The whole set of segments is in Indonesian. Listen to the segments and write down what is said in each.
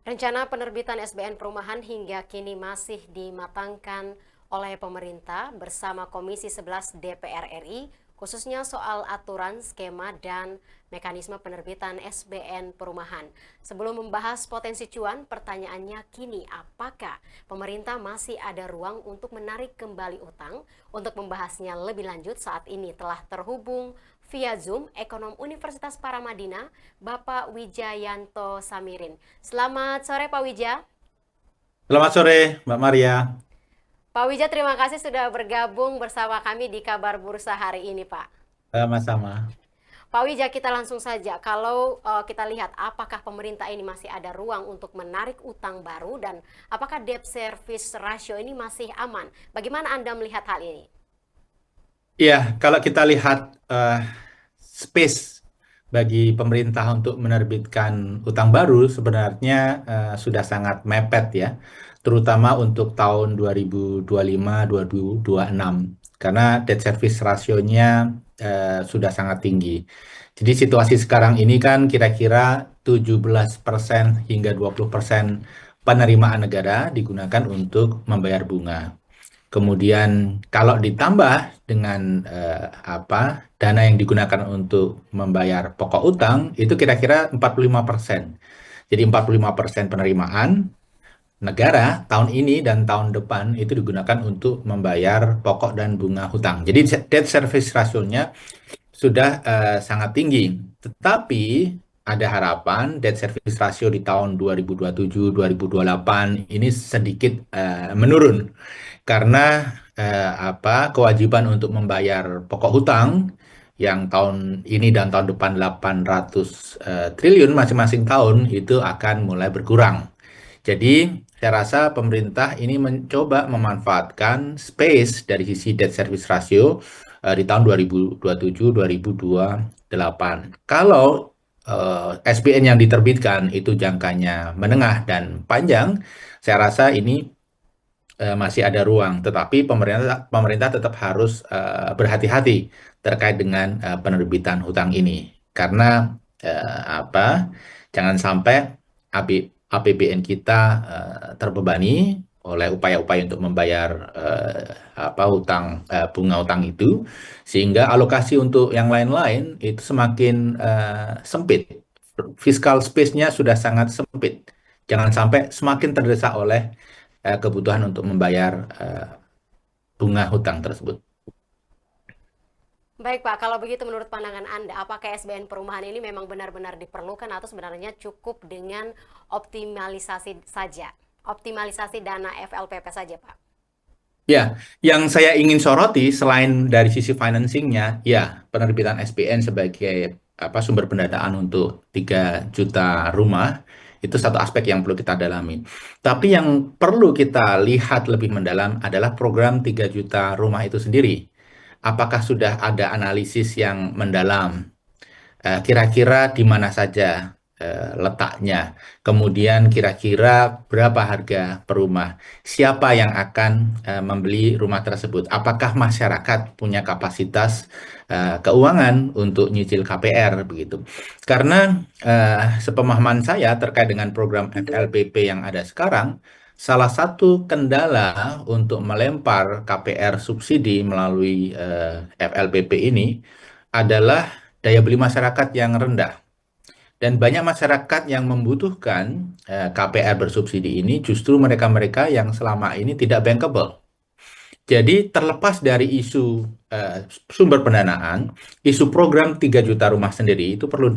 Rencana penerbitan SBN Perumahan hingga kini masih dimatangkan oleh pemerintah bersama Komisi 11 DPR RI, khususnya soal aturan, skema, dan mekanisme penerbitan SBN Perumahan. Sebelum membahas potensi cuan, pertanyaannya kini apakah pemerintah masih ada ruang untuk menarik kembali utang? Untuk membahasnya lebih lanjut, saat ini telah terhubung via Zoom Ekonom Universitas Paramadina, Bapak Wijayanto Samirin. Selamat sore Pak Wija. Selamat sore, Mbak Maria. Pak Wija, terima kasih sudah bergabung bersama kami di Kabar Bursa hari ini, Pak. Sama-sama. Pak Wija, kita langsung saja. Kalau kita lihat apakah pemerintah ini masih ada ruang untuk menarik utang baru dan apakah debt service ratio ini masih aman? Bagaimana Anda melihat hal ini? Iya, kalau kita lihat space bagi pemerintah untuk menerbitkan utang baru sebenarnya sudah sangat mepet ya, terutama untuk tahun 2025-2026 karena debt service rasionya sudah sangat tinggi. Jadi situasi sekarang ini kan kira-kira 17% hingga 20% penerimaan negara digunakan untuk membayar bunga. Kemudian kalau ditambah dengan dana yang digunakan untuk membayar pokok utang itu kira-kira 45%. Jadi 45% penerimaan negara tahun ini dan tahun depan itu digunakan untuk membayar pokok dan bunga hutang. Jadi debt service ratio-nya sudah sangat tinggi. Tetapi ada harapan debt service ratio di tahun 2027-2028 ini sedikit menurun karena kewajiban untuk membayar pokok hutang yang tahun ini dan tahun depan 800 triliun masing-masing tahun itu akan mulai berkurang. Jadi, saya rasa pemerintah ini mencoba memanfaatkan space dari sisi debt service ratio di tahun 2027-2028. Kalau SBN yang diterbitkan itu jangkanya menengah dan panjang, saya rasa ini masih ada ruang, tetapi pemerintah pemerintah tetap harus berhati-hati terkait dengan penerbitan hutang ini, karena apa? Jangan sampai AB APBN kita terbebani oleh upaya-upaya untuk membayar hutang bunga hutang itu, sehingga alokasi untuk yang lain-lain itu semakin sempit. Fiscal space-nya sudah sangat sempit. Jangan sampai semakin terdesak oleh kebutuhan untuk membayar bunga hutang tersebut. Baik Pak, kalau begitu menurut pandangan Anda, apakah SBN Perumahan ini memang benar-benar diperlukan atau sebenarnya cukup dengan optimalisasi saja? Optimalisasi dana FLPP saja, Pak? Ya, yang saya ingin soroti selain dari sisi financingnya, ya penerbitan SBN sebagai sumber pendanaan untuk 3 juta rumah itu satu aspek yang perlu kita dalami. Tapi yang perlu kita lihat lebih mendalam adalah program 3 juta rumah itu sendiri. Apakah sudah ada analisis yang mendalam? Kira-kira di mana saja letaknya, kemudian kira-kira berapa harga per rumah, siapa yang akan membeli rumah tersebut, apakah masyarakat punya kapasitas keuangan untuk nyicil KPR begitu. Karena sepemahaman saya terkait dengan program FLPP yang ada sekarang, salah satu kendala untuk melempar KPR subsidi melalui FLPP ini adalah daya beli masyarakat yang rendah. Dan banyak masyarakat yang membutuhkan KPR bersubsidi ini justru mereka-mereka yang selama ini tidak bankable. Jadi terlepas dari isu sumber pendanaan, isu program 3 juta rumah sendiri itu perlu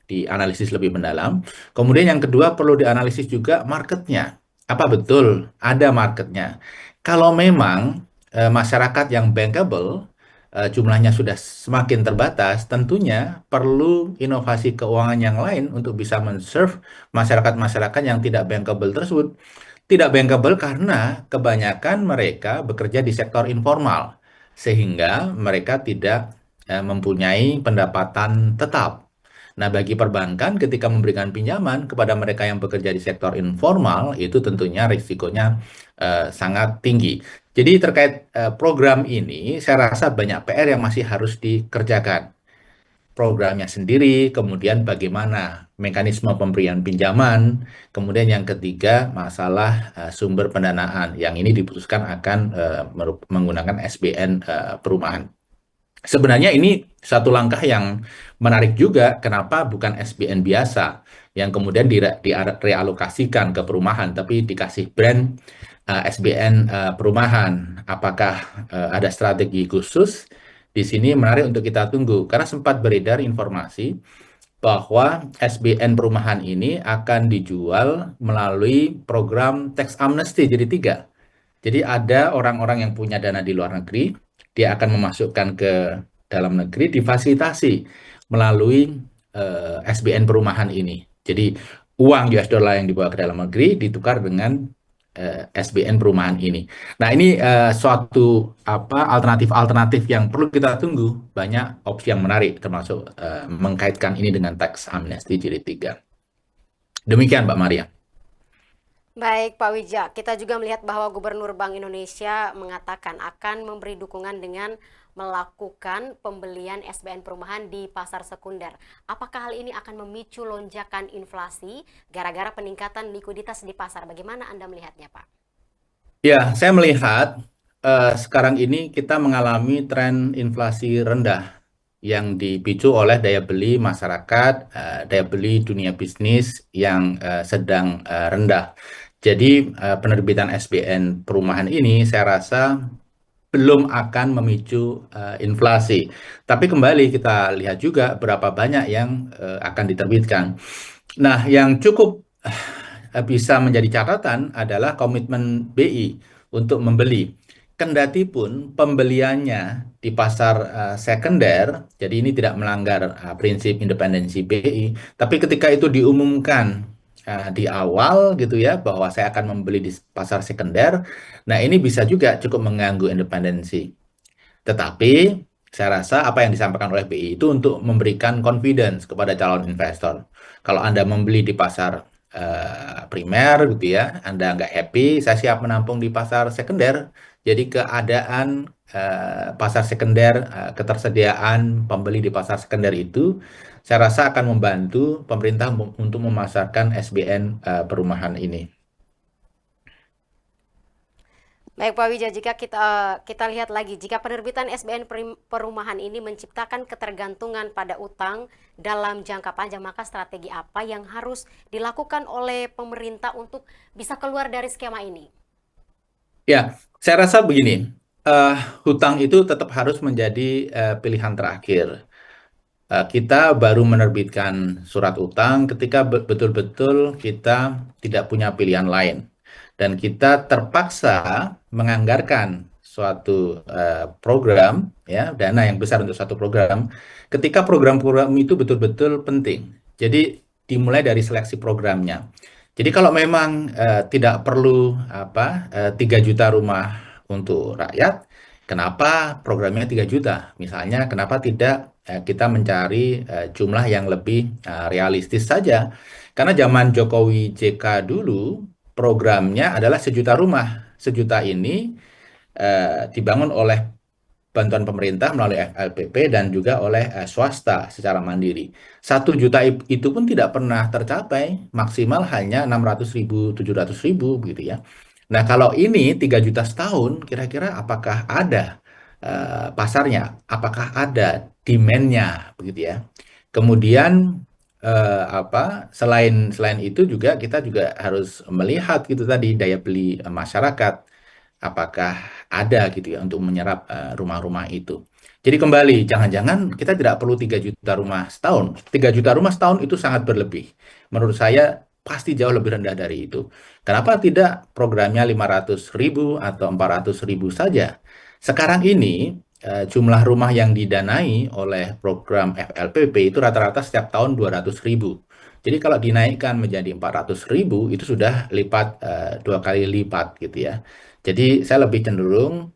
dianalisis lebih mendalam. Kemudian yang kedua perlu dianalisis juga marketnya. Apa betul ada marketnya? Kalau memang masyarakat yang bankable jumlahnya sudah semakin terbatas, tentunya perlu inovasi keuangan yang lain untuk bisa men-serve masyarakat-masyarakat yang tidak bankable tersebut. Tidak bankable karena kebanyakan mereka bekerja di sektor informal, sehingga mereka tidak mempunyai pendapatan tetap. Nah, bagi perbankan ketika memberikan pinjaman kepada mereka yang bekerja di sektor informal, itu tentunya risikonya sangat tinggi. Jadi terkait program ini, saya rasa banyak PR yang masih harus dikerjakan. programnya sendiri, kemudian bagaimana mekanisme pemberian pinjaman, kemudian yang ketiga masalah sumber pendanaan yang ini diputuskan akan menggunakan SBN perumahan. Sebenarnya ini satu langkah yang menarik juga, kenapa bukan SBN biasa yang kemudian direalokasikan ke perumahan, tapi dikasih brand SBN perumahan. Apakah ada strategi khusus? Di sini menarik untuk kita tunggu, karena sempat beredar informasi bahwa SBN perumahan ini akan dijual melalui program tax amnesty jadi tiga. Jadi ada orang-orang yang punya dana di luar negeri, dia akan memasukkan ke dalam negeri difasilitasi melalui SBN perumahan ini. Jadi uang US dollar yang dibawa ke dalam negeri ditukar dengan SBN perumahan ini. Nah, ini suatu alternatif-alternatif yang perlu kita tunggu. Banyak opsi yang menarik, termasuk mengkaitkan ini dengan tax amnesty jilid 3. Demikian, Mbak Maria. Baik, Pak Wija, kita juga melihat bahwa Gubernur Bank Indonesia mengatakan akan memberi dukungan dengan melakukan pembelian SBN perumahan di pasar sekunder. Apakah hal ini akan memicu lonjakan inflasi gara-gara peningkatan likuiditas di pasar? Bagaimana Anda melihatnya, Pak? Ya, saya melihat sekarang ini kita mengalami tren inflasi rendah yang dipicu oleh daya beli masyarakat, daya beli dunia bisnis yang sedang rendah. Jadi penerbitan SBN perumahan ini saya rasa belum akan memicu inflasi. Tapi kembali kita lihat juga berapa banyak yang akan diterbitkan. Nah, yang cukup bisa menjadi catatan adalah komitmen BI untuk membeli. Kendati pun pembeliannya di pasar sekunder, jadi ini tidak melanggar prinsip independensi BI, tapi ketika itu diumumkan di awal gitu ya, bahwa saya akan membeli di pasar sekunder, nah ini bisa juga cukup mengganggu independensi. Tetapi saya rasa apa yang disampaikan oleh BI itu untuk memberikan confidence kepada calon investor. Kalau Anda membeli di pasar primer gitu ya, Anda nggak happy, saya siap menampung di pasar sekunder. Jadi keadaan pasar sekunder, ketersediaan pembeli di pasar sekunder itu, saya rasa akan membantu pemerintah untuk memasarkan SBN perumahan ini. Baik, Pak Wija, jika kita lihat lagi, jika penerbitan SBN perumahan ini menciptakan ketergantungan pada utang dalam jangka panjang, maka strategi apa yang harus dilakukan oleh pemerintah untuk bisa keluar dari skema ini? Ya, saya rasa begini, eh, hutang itu tetap harus menjadi pilihan terakhir. Kita baru menerbitkan surat utang ketika betul-betul kita tidak punya pilihan lain. Dan kita terpaksa menganggarkan suatu program, ya, dana yang besar untuk suatu program, ketika program-program itu betul-betul penting. Jadi dimulai dari seleksi programnya. Jadi kalau memang tidak perlu 3 juta rumah untuk rakyat, kenapa programnya 3 juta? Misalnya, kenapa tidak kita mencari jumlah yang lebih realistis saja? Karena zaman Jokowi JK dulu, programnya adalah 1 juta rumah. 1 juta ini dibangun oleh bantuan pemerintah melalui FLPP dan juga oleh swasta secara mandiri. 1 juta itu pun tidak pernah tercapai, maksimal hanya 600.000, 700.000 begitu ya. Nah, kalau ini 3 juta setahun, kira-kira apakah ada pasarnya? Apakah ada demand-nya begitu ya? Kemudian selain itu juga kita juga harus melihat gitu tadi daya beli masyarakat, apakah ada gitu ya untuk menyerap rumah-rumah itu. Jadi kembali, jangan-jangan kita tidak perlu 3 juta rumah setahun. 3 juta rumah setahun itu sangat berlebih. Menurut saya pasti jauh lebih rendah dari itu. Kenapa tidak programnya 500.000 atau 400.000 saja? Sekarang ini jumlah rumah yang didanai oleh program FLPP itu rata-rata setiap tahun 200.000. Jadi kalau dinaikkan menjadi 400.000 itu sudah lipat, 2 kali lipat gitu ya. Jadi saya lebih cenderung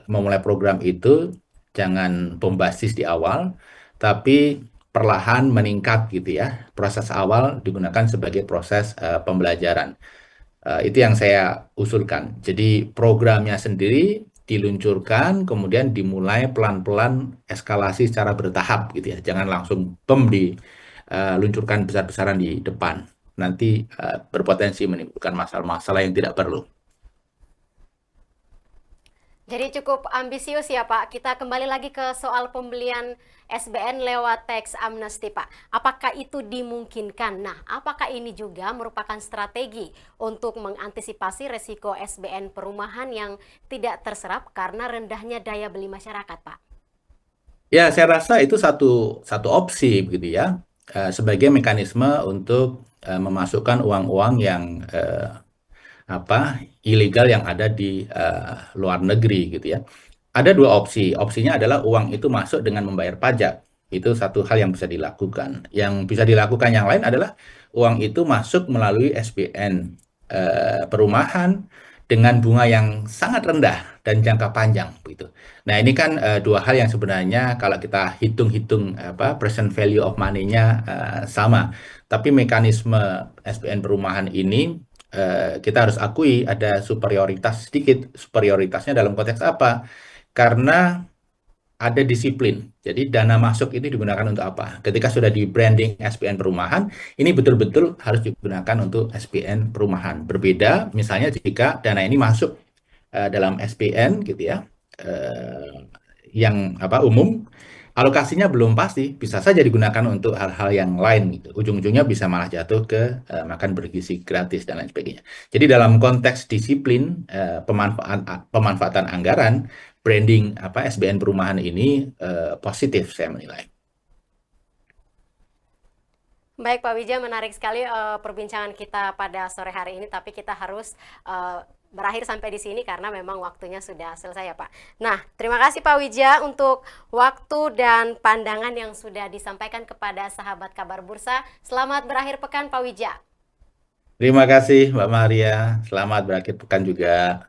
memulai program itu jangan bombastis di awal, tapi perlahan meningkat gitu ya. Proses awal digunakan sebagai proses pembelajaran. Itu yang saya usulkan. Jadi programnya sendiri diluncurkan, kemudian dimulai pelan-pelan eskalasi secara bertahap gitu ya. Jangan langsung diluncurkan besar-besaran di depan. Nanti berpotensi menimbulkan masalah-masalah yang tidak perlu. Jadi cukup ambisius ya Pak. Kita kembali lagi ke soal pembelian SBN lewat tax amnesty Pak. Apakah itu dimungkinkan? Nah, apakah ini juga merupakan strategi untuk mengantisipasi resiko SBN perumahan yang tidak terserap karena rendahnya daya beli masyarakat Pak? Ya, saya rasa itu satu satu opsi begitu ya, sebagai mekanisme untuk memasukkan uang-uang yang ilegal yang ada di luar negeri gitu ya. Ada dua opsi. Opsinya adalah uang itu masuk dengan membayar pajak. Itu satu hal yang bisa dilakukan. Yang bisa dilakukan yang lain adalah uang itu masuk melalui SBN perumahan dengan bunga yang sangat rendah dan jangka panjang begitu. Nah, ini kan dua hal yang sebenarnya kalau kita hitung-hitung present value of money-nya sama. Tapi mekanisme SBN perumahan ini kita harus akui ada superioritas sedikit. Superioritasnya dalam konteks apa? Karena ada disiplin. Jadi dana masuk itu digunakan untuk apa? Ketika sudah di branding SBN perumahan, ini betul-betul harus digunakan untuk SBN perumahan. Berbeda misalnya jika dana ini masuk dalam SBN gitu ya, yang umum, alokasinya belum pasti, bisa saja digunakan untuk hal-hal yang lain gitu. Ujung-ujungnya bisa malah jatuh ke makan bergizi gratis dan lain sebagainya. Jadi dalam konteks disiplin pemanfaatan anggaran, branding SBN perumahan ini positif saya menilai. Baik Pak Wija, menarik sekali perbincangan kita pada sore hari ini, tapi kita harus berakhir sampai di sini karena memang waktunya sudah selesai ya Pak. Nah, terima kasih Pak Wija untuk waktu dan pandangan yang sudah disampaikan kepada sahabat kabar bursa. Selamat berakhir pekan Pak Wija. Terima kasih Mbak Maria, selamat berakhir pekan juga.